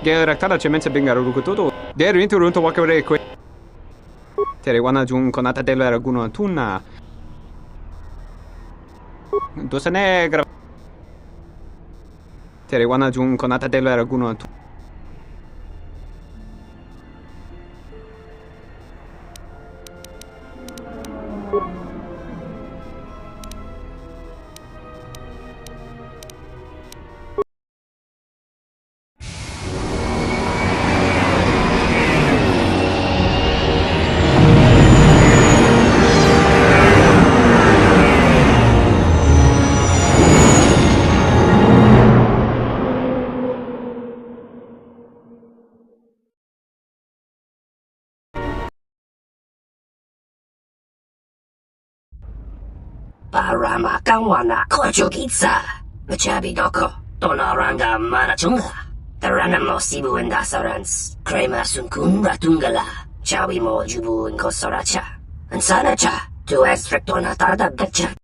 Dia raktala cemense bengaru Goto. Der winter unter wakare kwe. Tere wana jun konata della raguno antuna. Dosa negra. Tere wana jun konata della raguno antuna. Parama kawana kochukitsa. Machabi doko. Tonaranga manachunga. Tarana mo sibu indasarans. Krema sunkun ratungala. Chawi mo jubu inkosoracha. Ansanacha. Tu extractona tarda gacha.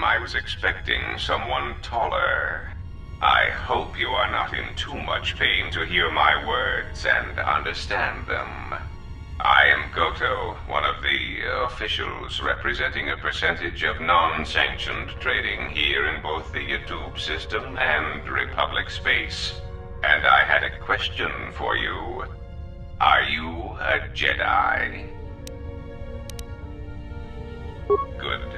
I was expecting someone taller. I hope you are not in too much pain to hear my words and understand them. I am Goto, one of the officials representing a percentage of non-sanctioned trading here in both the YouTube system and Republic space. And I had a question for you. Are you a Jedi? Good.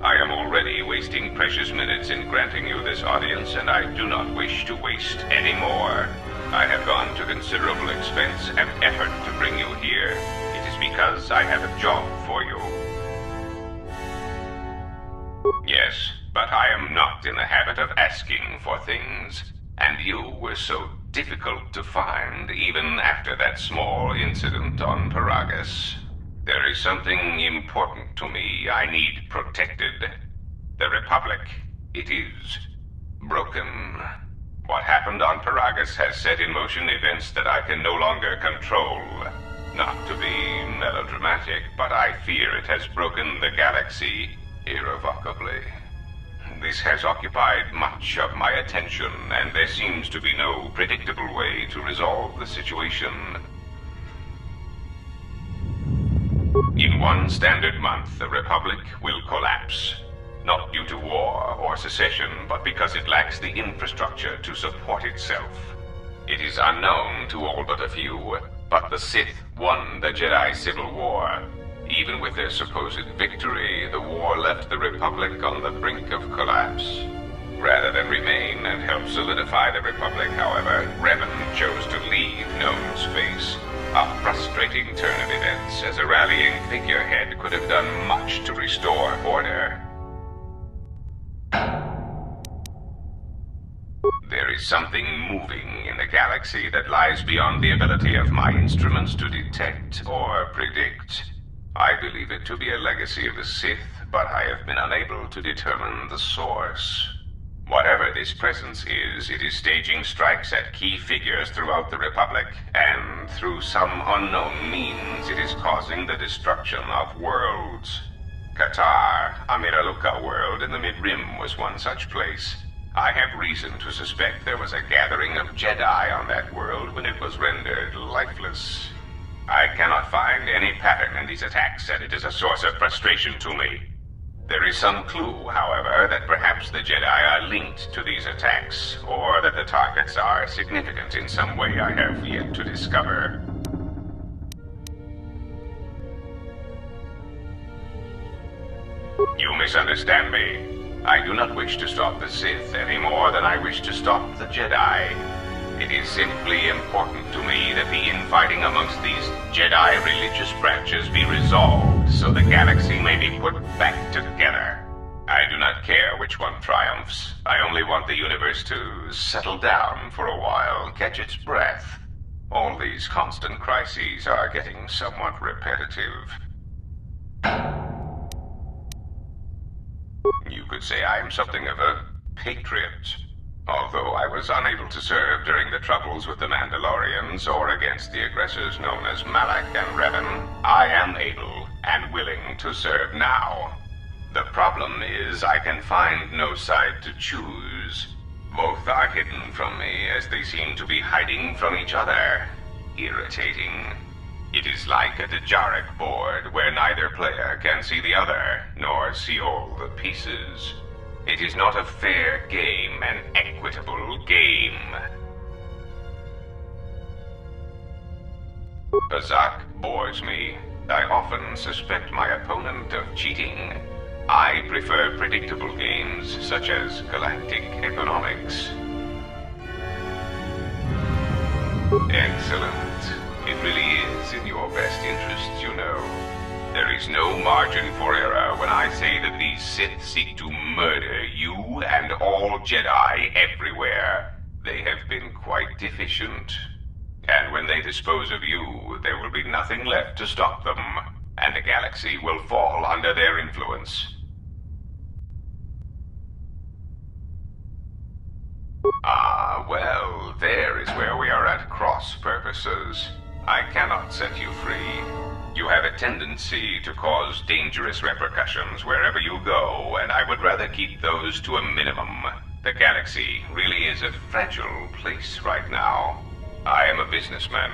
I am already wasting precious minutes in granting you this audience, and I do not wish to waste any more. I have gone to considerable expense and effort to bring you here. It is because I have a job for you. Yes, but I am not in the habit of asking for things, and you were so difficult to find even after that small incident on Paragus. There is something important to me I need protected. The Republic, it is broken. What happened on Paragus has set in motion events that I can no longer control. Not to be melodramatic, but I fear it has broken the galaxy irrevocably. This has occupied much of my attention, and there seems to be no predictable way to resolve the situation. In one standard month, the Republic will collapse. Not due to war or secession, but because it lacks the infrastructure to support itself. It is unknown to all but a few, but the Sith won the Jedi Civil War. Even with their supposed victory, the war left the Republic on the brink of collapse. Rather than remain and help solidify the Republic, however, Revan chose to leave known space. A frustrating turn of events, as a rallying figurehead could have done much to restore order. There is something moving in the galaxy that lies beyond the ability of my instruments to detect or predict. I believe it to be a legacy of the Sith, but I have been unable to determine the source. Whatever this presence is, it is staging strikes at key figures throughout the Republic, and through some unknown means, it is causing the destruction of worlds. Qatar, a Miraluka world in the Mid-Rim, was one such place. I have reason to suspect there was a gathering of Jedi on that world when it was rendered lifeless. I cannot find any pattern in these attacks, and it is a source of frustration to me. There is some clue, however, that perhaps the Jedi are linked to these attacks, or that the targets are significant in some way I have yet to discover. You misunderstand me. I do not wish to stop the Sith any more than I wish to stop the Jedi. It is simply important to me that the infighting amongst these Jedi religious branches be resolved so the galaxy may be put back together. I do not care which one triumphs. I only want the universe to settle down for a while, catch its breath. All these constant crises are getting somewhat repetitive. You could say I am something of a patriot. Although I was unable to serve during the troubles with the Mandalorians or against the aggressors known as Malak and Revan, I am able and willing to serve now. The problem is I can find no side to choose. Both are hidden from me as they seem to be hiding from each other. Irritating. It is like a Dejaric board where neither player can see the other, nor see all the pieces. It is not a fair game, an equitable game. Azak bores me. I often suspect my opponent of cheating. I prefer predictable games, such as galactic economics. Excellent. It really is in your best interests, you know. There is no margin for error when I say that these Sith seek to murder you and all Jedi everywhere. They have been quite deficient. And when they dispose of you, there will be nothing left to stop them, and the galaxy will fall under their influence. Ah, well, there is where we are at cross purposes. I cannot set you free. You have a tendency to cause dangerous repercussions wherever you go, and I would rather keep those to a minimum. The galaxy really is a fragile place right now. I am a businessman.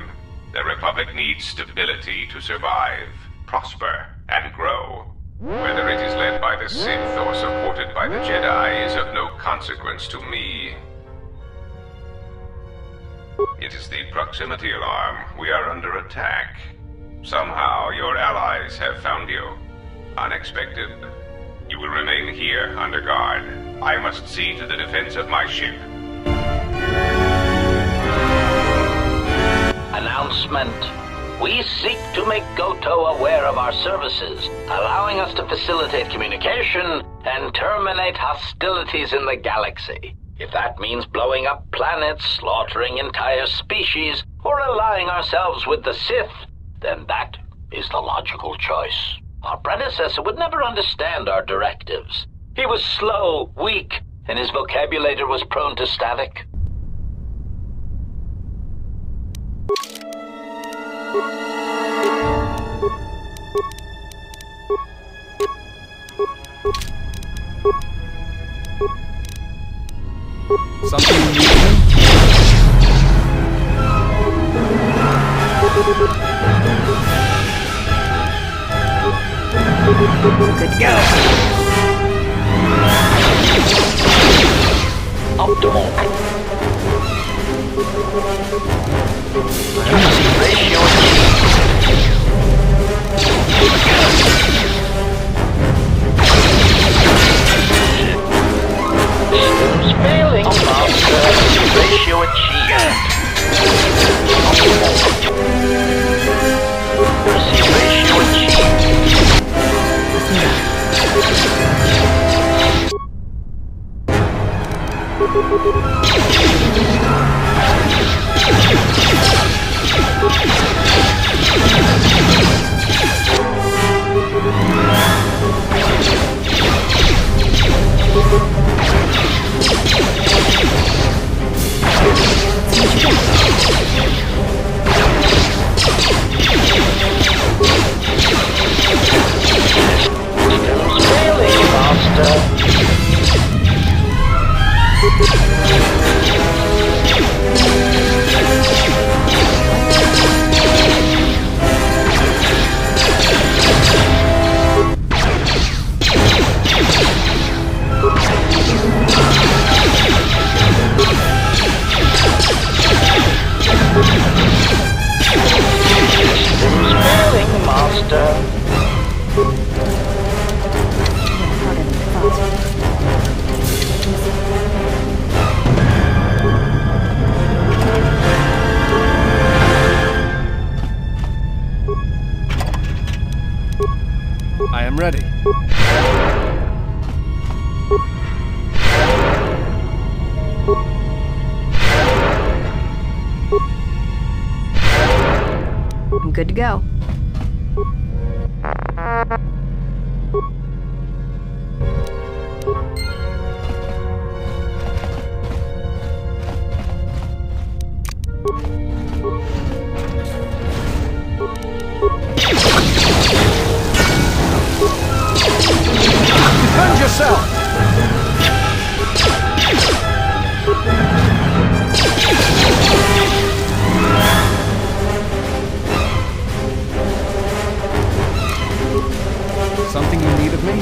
The Republic needs stability to survive, prosper, and grow. Whether it is led by the Sith or supported by the Jedi is of no consequence to me. It is the proximity alarm. We are under attack. Somehow your allies have found you. Unexpected. You will remain here under guard. I must see to the defense of my ship. Announcement. We seek to make Goto aware of our services, allowing us to facilitate communication and terminate hostilities in the galaxy. If that means blowing up planets, slaughtering entire species, or allying ourselves with the Sith, then that is the logical choice. Our predecessor would never understand our directives. He was slow, weak, and his vocabulary was prone to static. Something new? Good to go. Optimal. Ratio failing. Ratio achieved. Ratio achieved. I am ready. I'm good to go. Defend yourself! Something you need of me?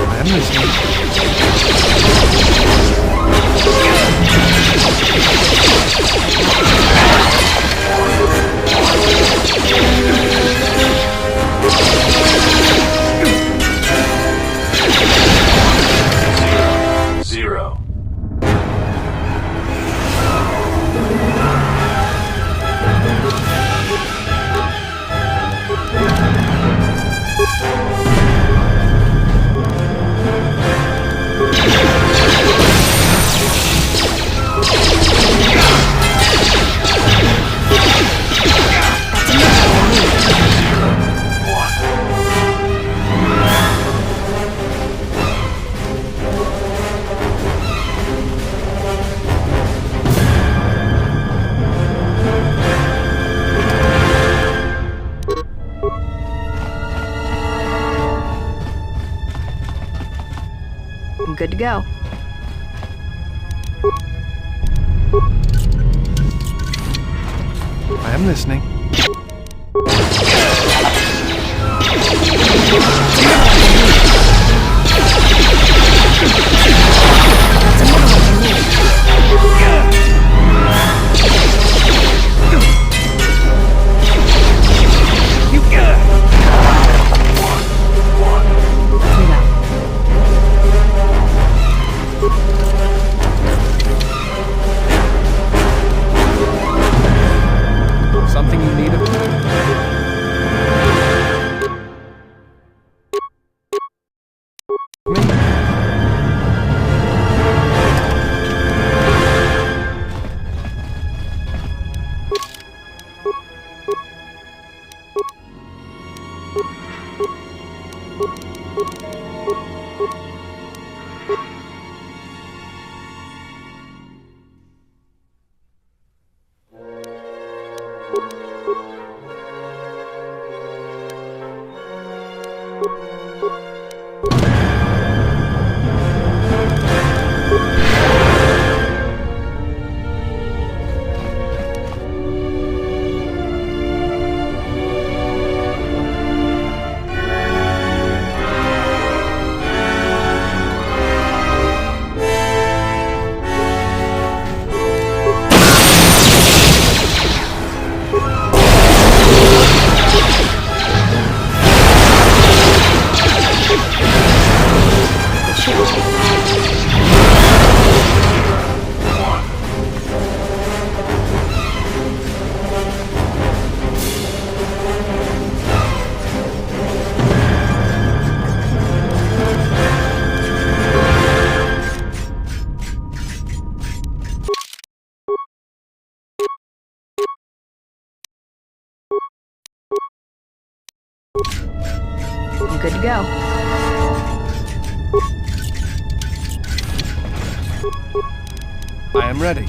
I am listening. Zero. I'm good to go. I am listening. Something you need of me? Good to go. I am ready.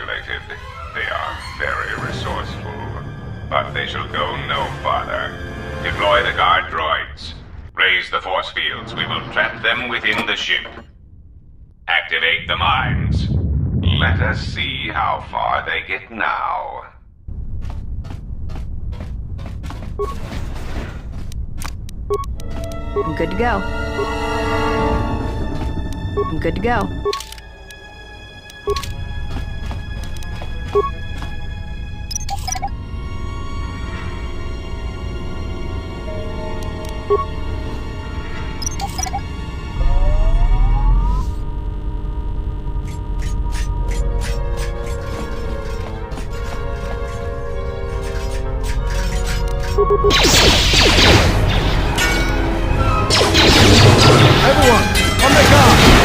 calculated. They are very resourceful. But they shall go no farther. Deploy the guard droids. Raise the force fields. We will trap them within the ship. Activate the mines. Let us see how far they get now. I'm good to go. I'm good to go. Everyone, on the guard!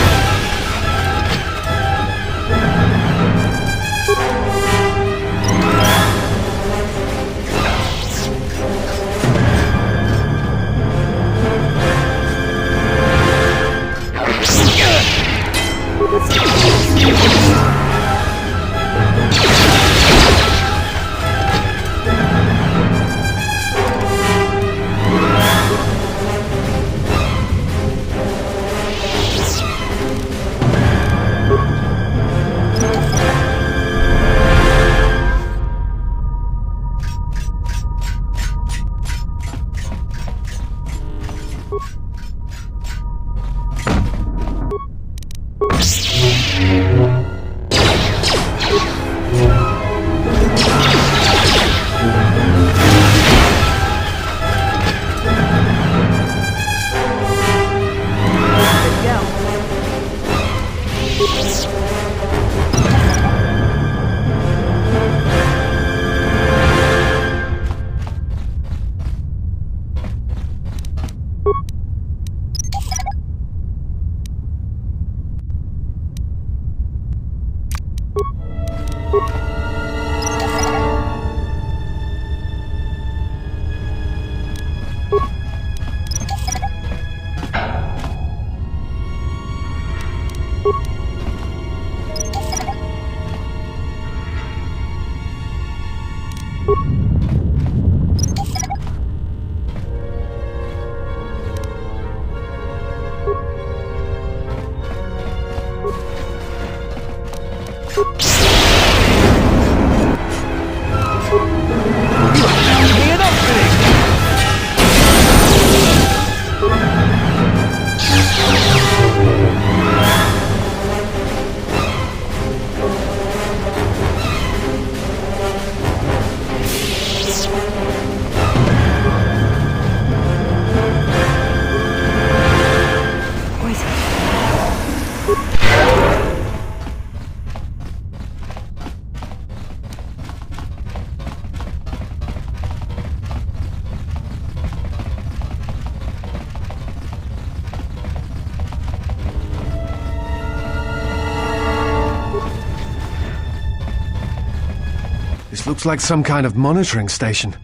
This looks like some kind of monitoring station,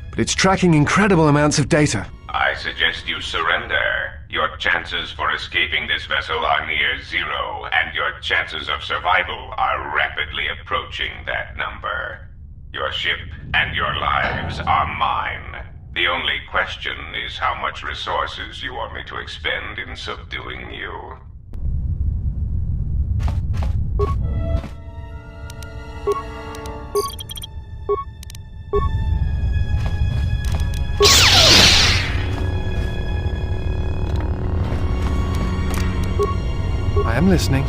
but it's tracking incredible amounts of data. I suggest you surrender. Your chances for escaping this vessel are near zero, and your chances of survival are rapidly approaching that number. Your ship and your lives are mine. The only question is how much resources you want me to expend in subduing you. I am listening.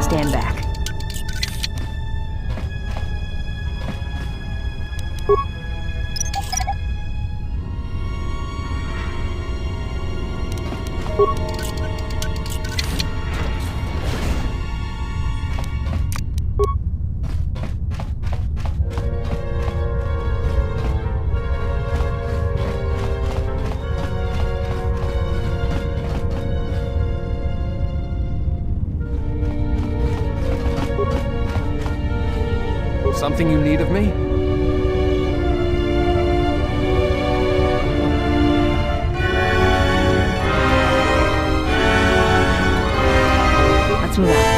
Stand back. Something you need of me? Let's move out.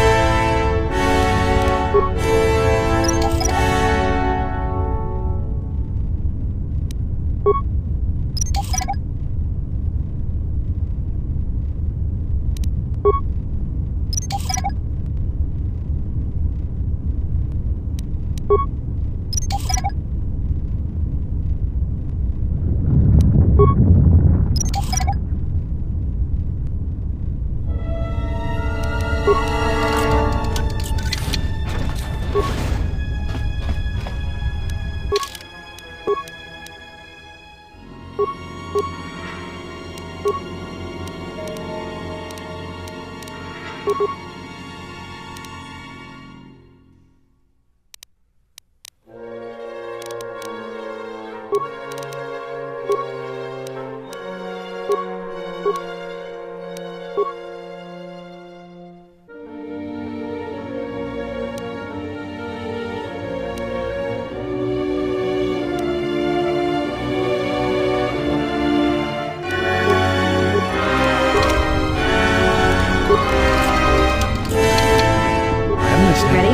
Ready?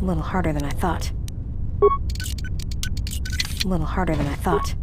A little harder than I thought. A little harder than I thought.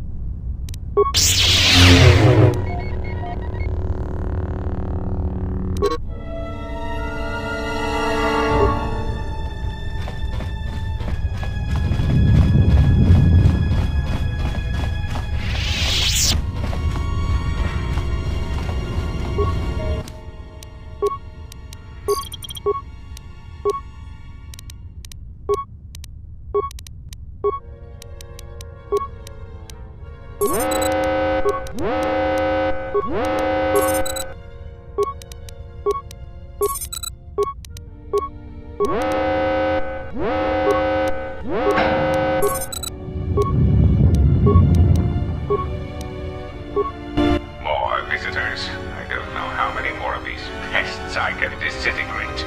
More visitors. I don't know how many more of these pests I can disintegrate.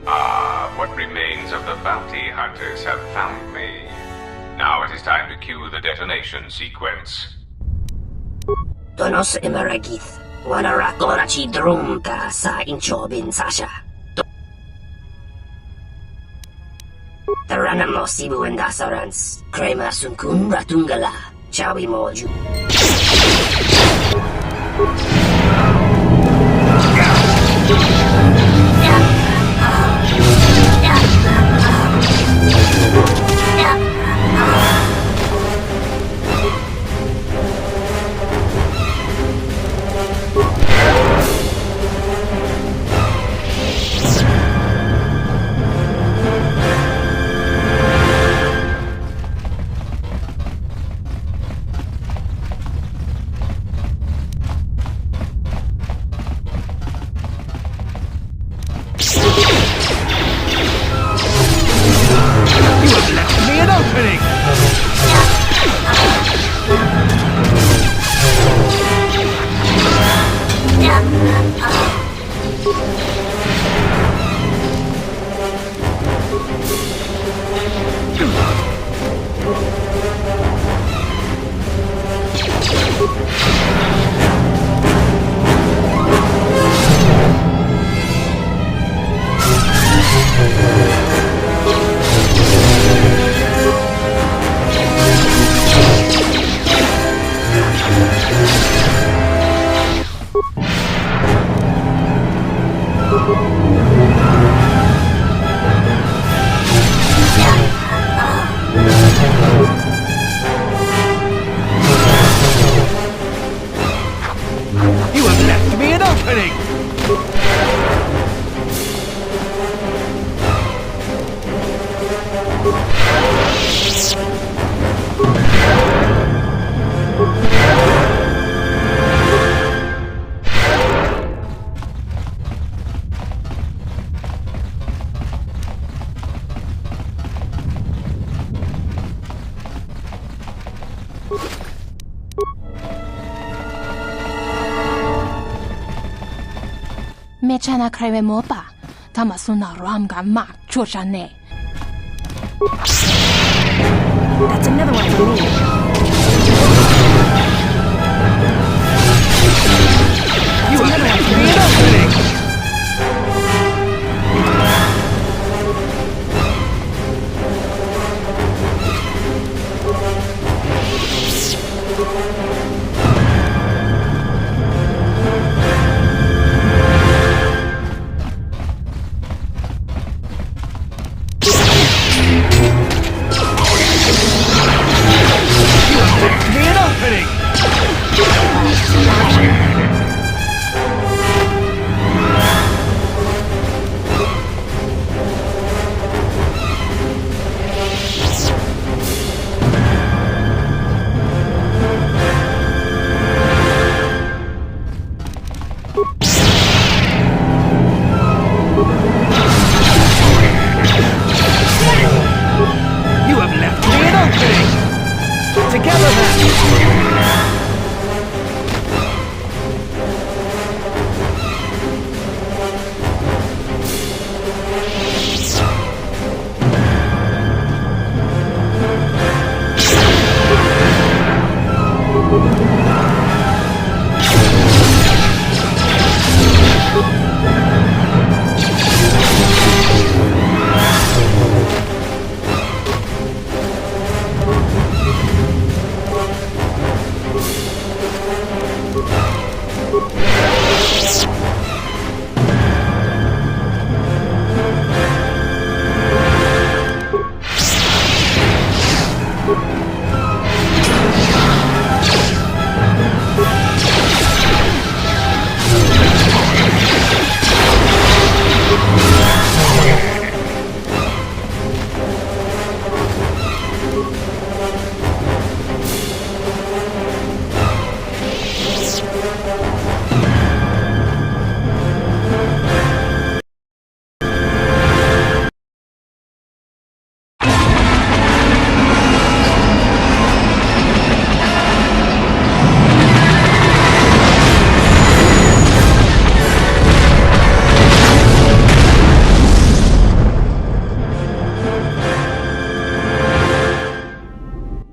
Ah, what remains of the bounty hunters have found me. Now it is time to cue the detonation sequence. Tonos Imaragith, Wanarakorachi Drumka sa Inchobin Sasha. Taranamo Sibu and Dasarans, Krema Sunkun Ratungala, Chawi Moju. You have left me an opening! Meetra creve mopa. Tamasuna ramga mak chochane. That's another one for me. You have left me an opening!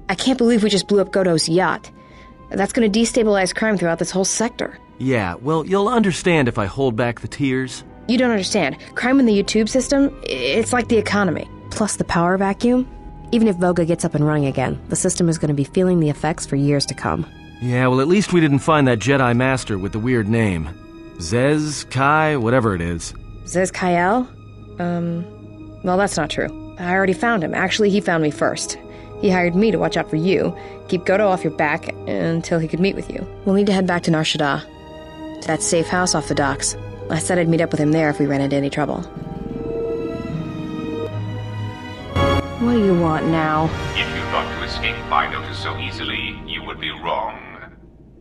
I can't believe we just blew up Goto's yacht. That's gonna destabilize crime throughout this whole sector. Yeah, well, you'll understand if I hold back the tears. You don't understand. Crime in the YouTube system, it's like the economy. Plus the power vacuum. Even if Voga gets up and running again, the system is gonna be feeling the effects for years to come. Yeah, well, at least we didn't find that Jedi Master with the weird name. Zez Kai, whatever it is. Zez Kai Ell? Well, that's not true. I already found him. Actually, he found me first. He hired me to watch out for you, keep Goto off your back until he could meet with you. We'll need to head back to Nar Shaddaa, to that safe house off the docks. I said I'd meet up with him there if we ran into any trouble. What do you want now? If you thought to escape my notice so easily, you would be wrong.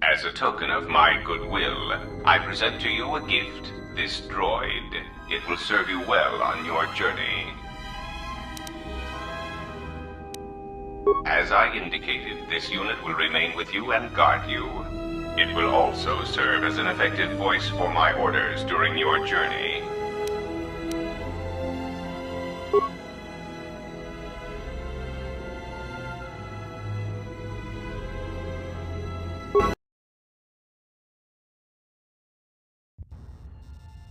As a token of my goodwill, I present to you a gift, this droid. It will serve you well on your journey. As I indicated, this unit will remain with you and guard you. It will also serve as an effective voice for my orders during your journey.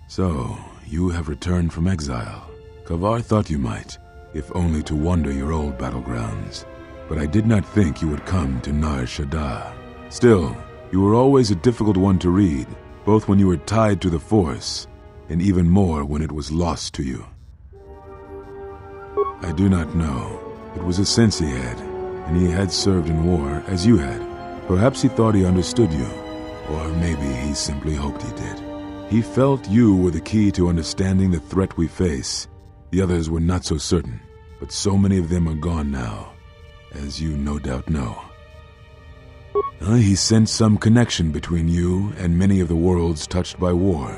So, you have returned from exile. Kavar thought you might, if only to wander your old battlegrounds. But I did not think you would come to Nar Shaddaa. Still, you were always a difficult one to read, both when you were tied to the Force and even more when it was lost to you? I do not know. It was a sense he had, and he had served in war as you had. Perhaps he thought he understood you, or maybe he simply hoped he did. He felt you were the key to understanding the threat we face. The others were not so certain, but so many of them are gone now, as you no doubt know. He sensed some connection between you and many of the worlds touched by war.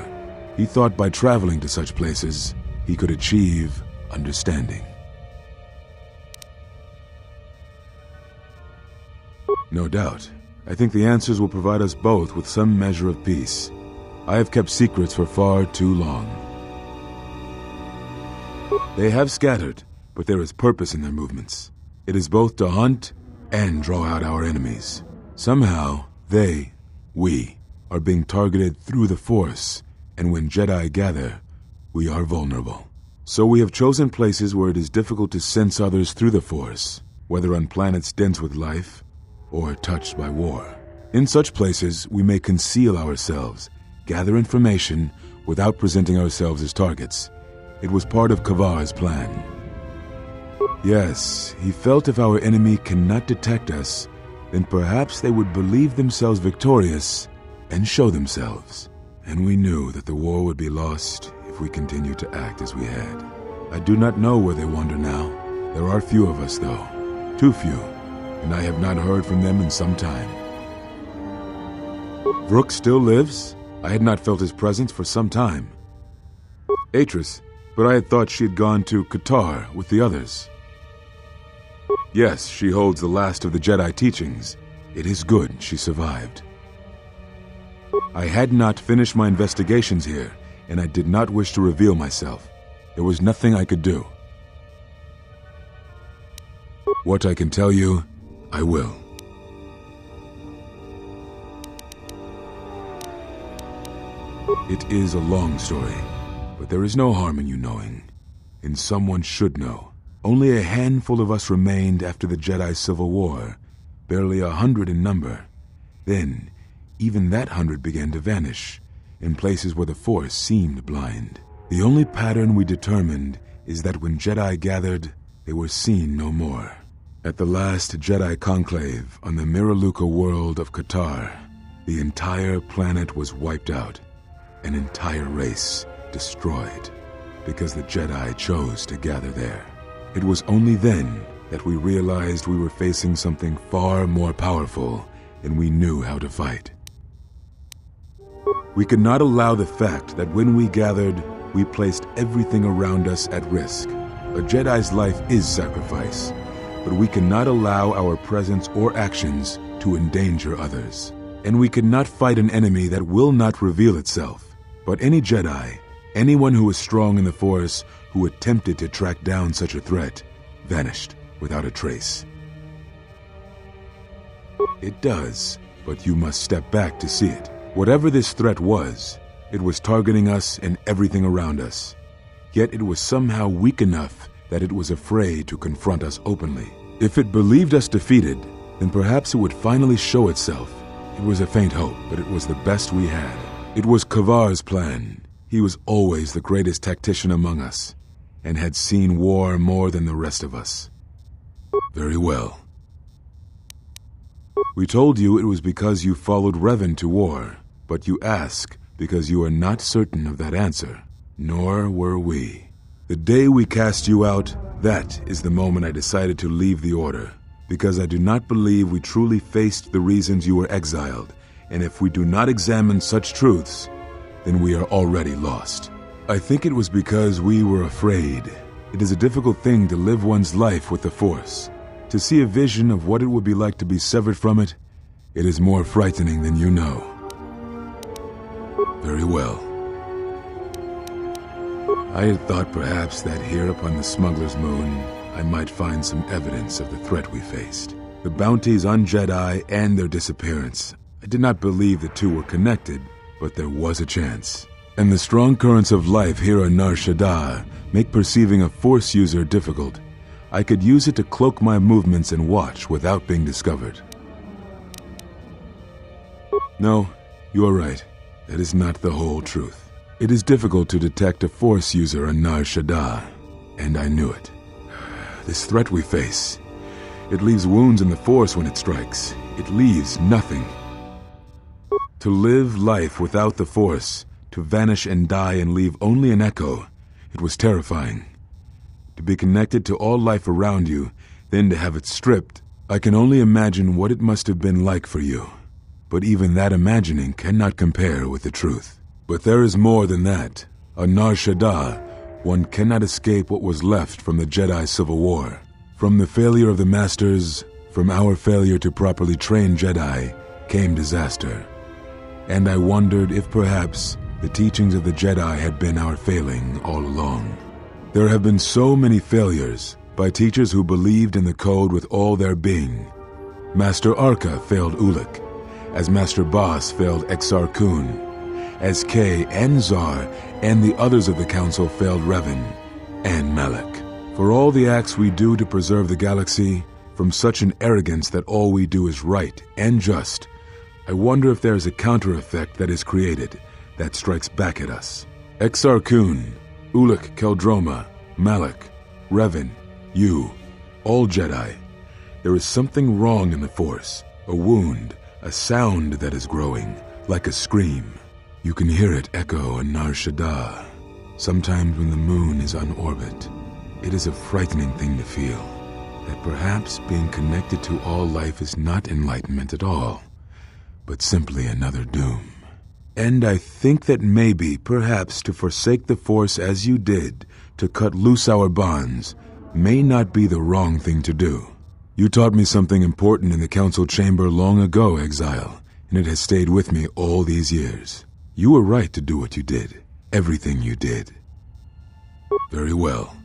He thought by traveling to such places, he could achieve understanding. No doubt. I think the answers will provide us both with some measure of peace. I have kept secrets for far too long. They have scattered, but there is purpose in their movements. It is both to hunt and draw out our enemies. Somehow, we, are being targeted through the Force, and when Jedi gather, we are vulnerable. So we have chosen places where it is difficult to sense others through the Force, whether on planets dense with life, or touched by war. In such places, we may conceal ourselves, gather information, without presenting ourselves as targets. It was part of Kavar's plan. Yes, he felt if our enemy cannot detect us, then perhaps they would believe themselves victorious and show themselves. And we knew that the war would be lost if we continued to act as we had. I do not know where they wander now. There are few of us, though. Too few, and I have not heard from them in some time. Vrook still lives. I had not felt his presence for some time. Atris, but I had thought she had gone to Qatar with the others. Yes, she holds the last of the Jedi teachings. It is good she survived. I had not finished my investigations here, and I did not wish to reveal myself. There was nothing I could do. What I can tell you, I will. It is a long story, but there is no harm in you knowing, and someone should know. Only a handful of us remained after the Jedi Civil War, barely 100 in number. Then, even that 100 began to vanish, in places where the Force seemed blind. The only pattern we determined is that when Jedi gathered, they were seen no more. At the last Jedi conclave on the Miraluka world of Qatar, the entire planet was wiped out, an entire race destroyed, because the Jedi chose to gather there. It was only then that we realized we were facing something far more powerful than we knew how to fight. We could not allow the fact that when we gathered, we placed everything around us at risk. A Jedi's life is sacrifice, but we cannot allow our presence or actions to endanger others. And we cannot fight an enemy that will not reveal itself. But any Jedi, anyone who is strong in the Force, who attempted to track down such a threat, vanished without a trace. It does, but you must step back to see it. Whatever this threat was, it was targeting us and everything around us. Yet it was somehow weak enough that it was afraid to confront us openly. If it believed us defeated, then perhaps it would finally show itself. It was a faint hope, but it was the best we had. It was Kavar's plan. He was always the greatest tactician among us, and had seen war more than the rest of us. Very well. We told you it was because you followed Revan to war, but you ask because you are not certain of that answer. Nor were we. The day we cast you out, that is the moment I decided to leave the Order, because I do not believe we truly faced the reasons you were exiled, and if we do not examine such truths, then we are already lost. I think it was because we were afraid. It is a difficult thing to live one's life with the Force. To see a vision of what it would be like to be severed from it, it is more frightening than you know. Very well. I had thought perhaps that here upon the Smuggler's Moon, I might find some evidence of the threat we faced. The bounties on Jedi and their disappearance. I did not believe the two were connected, but there was a chance. And the strong currents of life here on Nar Shaddaa make perceiving a Force user difficult. I could use it to cloak my movements and watch without being discovered. No, you are right. That is not the whole truth. It is difficult to detect a Force user on Nar Shaddaa, and I knew it. This threat we face, it leaves wounds in the Force when it strikes. It leaves nothing. To live life without the Force, to vanish and die and leave only an echo, it was terrifying. To be connected to all life around you, then to have it stripped, I can only imagine what it must have been like for you. But even that imagining cannot compare with the truth. But there is more than that. On Nar Shaddaa, one cannot escape what was left from the Jedi Civil War. From the failure of the Masters, from our failure to properly train Jedi, came disaster. And I wondered if perhaps the teachings of the Jedi had been our failing all along. There have been so many failures by teachers who believed in the code with all their being. Master Arca failed Ulic, as Master Boss failed Exar Kun, as Kay and Zar and the others of the Council failed Revan and Malak. For all the acts we do to preserve the galaxy, from such an arrogance that all we do is right and just, I wonder if there is a counter-effect that is created that strikes back at us. Exar Kun, Ulic Keldroma, Malak, Revan, you, all Jedi. There is something wrong in the Force, a wound, a sound that is growing, like a scream. You can hear it echo on Nar Shaddaa, sometimes when the moon is on orbit. It is a frightening thing to feel, that perhaps being connected to all life is not enlightenment at all, but simply another doom. And I think that maybe, perhaps, to forsake the Force as you did, to cut loose our bonds, may not be the wrong thing to do. You taught me something important in the Council Chamber long ago, Exile, and it has stayed with me all these years. You were right to do what you did, everything you did. Very well.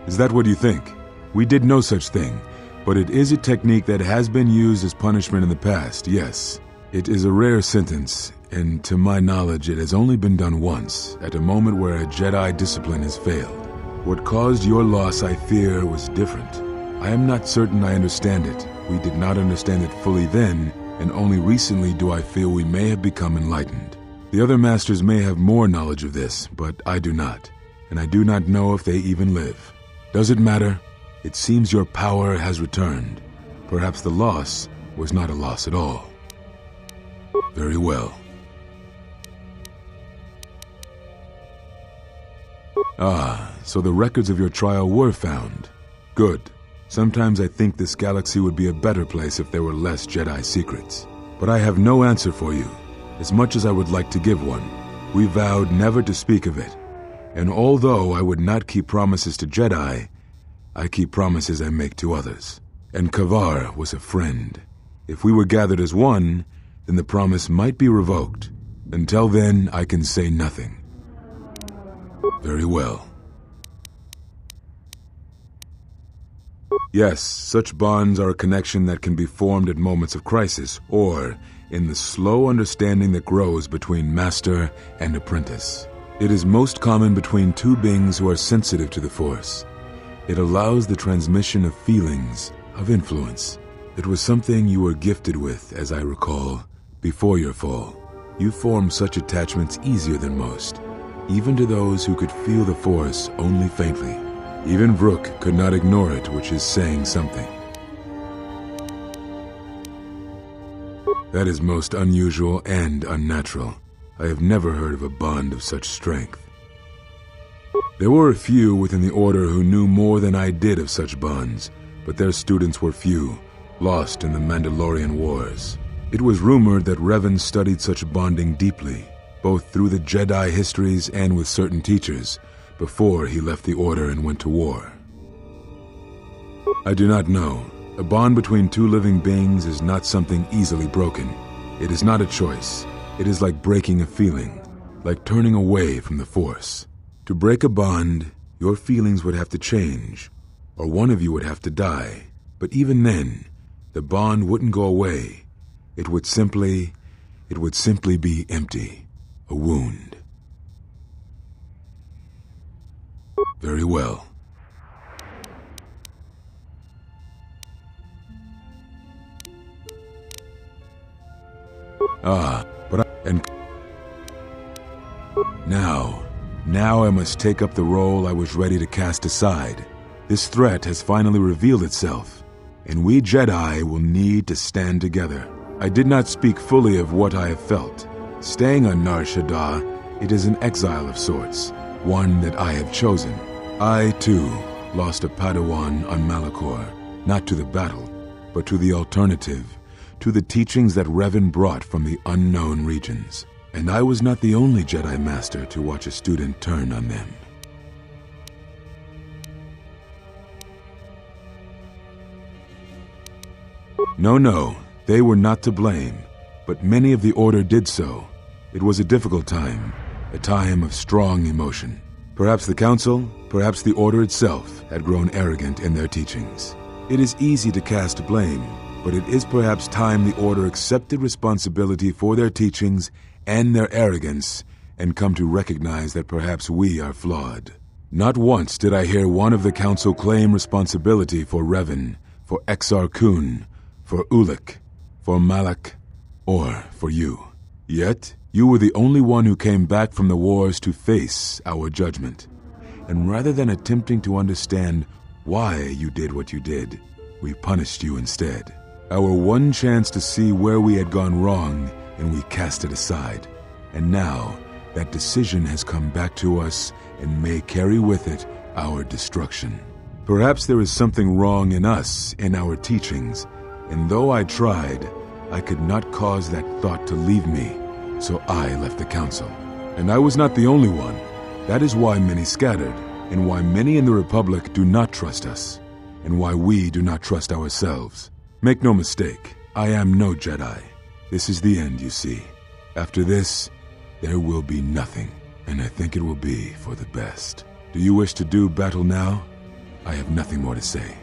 Is that what you think? We did no such thing, but it is a technique that has been used as punishment in the past, yes. It is a rare sentence, and to my knowledge it has only been done once, at a moment where a Jedi discipline has failed. What caused your loss, I fear, was different. I am not certain I understand it. We did not understand it fully then, and only recently do I feel we may have become enlightened. The other Masters may have more knowledge of this, but I do not, and I do not know if they even live. Does it matter? It seems your power has returned. Perhaps the loss was not a loss at all. Very well. Ah, so the records of your trial were found. Good. Sometimes I think this galaxy would be a better place if there were less Jedi secrets. But I have no answer for you, as much as I would like to give one. We vowed never to speak of it. And although I would not keep promises to Jedi, I keep promises I make to others. And Kavar was a friend. If we were gathered as one, then the promise might be revoked. Until then, I can say nothing. Very well. Yes, such bonds are a connection that can be formed at moments of crisis, or in the slow understanding that grows between master and apprentice. It is most common between two beings who are sensitive to the Force. It allows the transmission of feelings, of influence. It was something you were gifted with, as I recall, before your fall. You formed such attachments easier than most, even to those who could feel the Force only faintly. Even Vrook could not ignore it, which is saying something. That is most unusual and unnatural. I have never heard of a bond of such strength. There were a few within the Order who knew more than I did of such bonds, but their students were few, lost in the Mandalorian Wars. It was rumored that Revan studied such bonding deeply, both through the Jedi histories and with certain teachers, before he left the Order and went to war. I do not know. A bond between two living beings is not something easily broken. It is not a choice. It is like breaking a feeling, like turning away from the Force. To break a bond, your feelings would have to change, or one of you would have to die. But even then, the bond wouldn't go away. It would simply be empty, a wound. Very well. Now I must take up the role I was ready to cast aside. This threat has finally revealed itself, and we Jedi will need to stand together. I did not speak fully of what I have felt. Staying on Nar Shaddaa, it is an exile of sorts, one that I have chosen. I, too, lost a Padawan on Malachor, not to the battle, but to the alternative, to the teachings that Revan brought from the unknown regions. And I was not the only Jedi Master to watch a student turn on them. No, they were not to blame, but many of the Order did so. It was a difficult time, a time of strong emotion. Perhaps the Council, perhaps the Order itself had grown arrogant in their teachings. It is easy to cast blame, but it is perhaps time the Order accepted responsibility for their teachings and their arrogance, and come to recognize that perhaps we are flawed. Not once did I hear one of the Council claim responsibility for Revan, for Exar Kun, for Ulic, for Malak, or for you. Yet, you were the only one who came back from the wars to face our judgment. And rather than attempting to understand why you did what you did, we punished you instead. Our one chance to see where we had gone wrong, and we cast it aside. And now, that decision has come back to us and may carry with it our destruction. Perhaps there is something wrong in us, in our teachings, and though I tried, I could not cause that thought to leave me, so I left the Council. And I was not the only one. That is why many scattered, and why many in the Republic do not trust us, and why we do not trust ourselves. Make no mistake, I am no Jedi. This is the end, you see. After this, there will be nothing, and I think it will be for the best. Do you wish to do battle now? I have nothing more to say.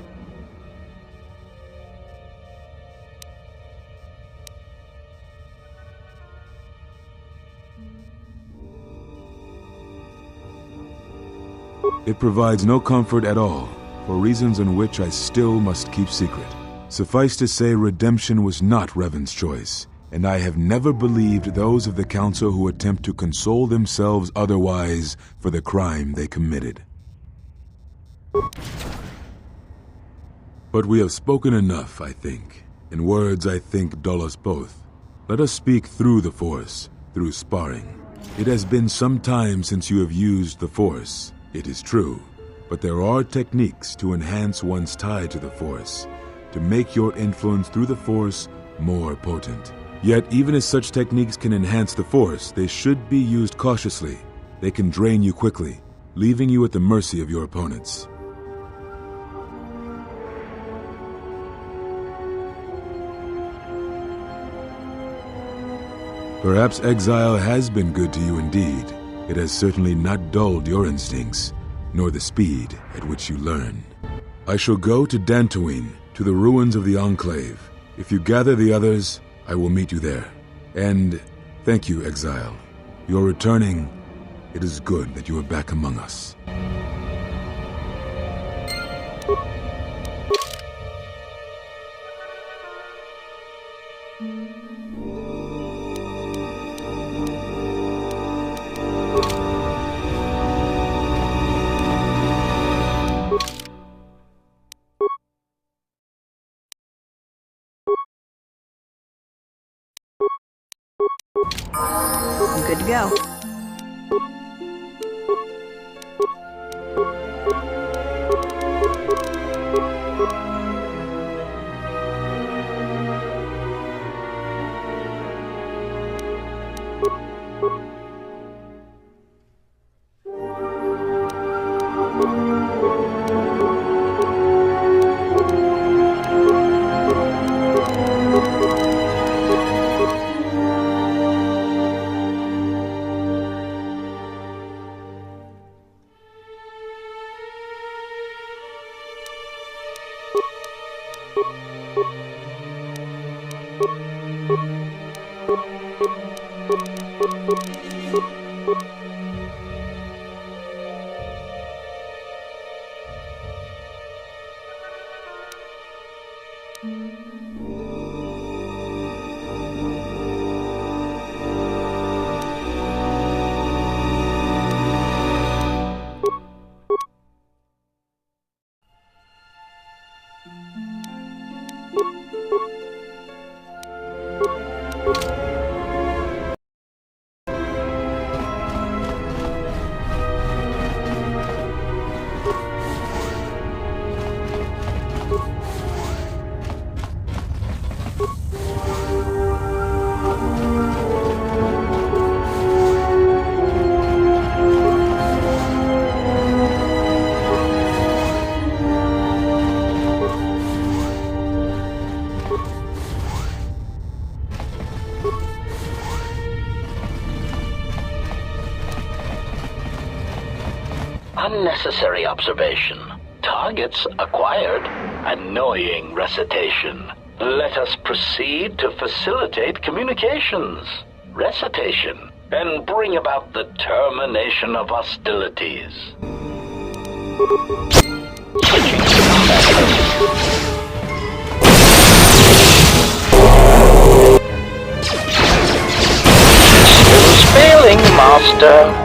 It provides no comfort at all, for reasons on which I still must keep secret. Suffice to say, redemption was not Revan's choice, and I have never believed those of the Council who attempt to console themselves otherwise for the crime they committed. But we have spoken enough, I think, and words, I think, dull us both. Let us speak through the Force, through sparring. It has been some time since you have used the Force, it is true, but there are techniques to enhance one's tie to the Force, to make your influence through the Force more potent. Yet, even as such techniques can enhance the Force, they should be used cautiously. They can drain you quickly, leaving you at the mercy of your opponents. Perhaps exile has been good to you indeed. It has certainly not dulled your instincts, nor the speed at which you learn. I shall go to Dantooine, to the ruins of the Enclave. If you gather the others, I will meet you there. And thank you, Exile. You're returning. It is good that you are back among us. I'm good to go. Unnecessary observation. Targets acquired. Annoying recitation. Let us proceed to facilitate communications. Recitation. And bring about the termination of hostilities. Switching to combat. Skills failing, Master.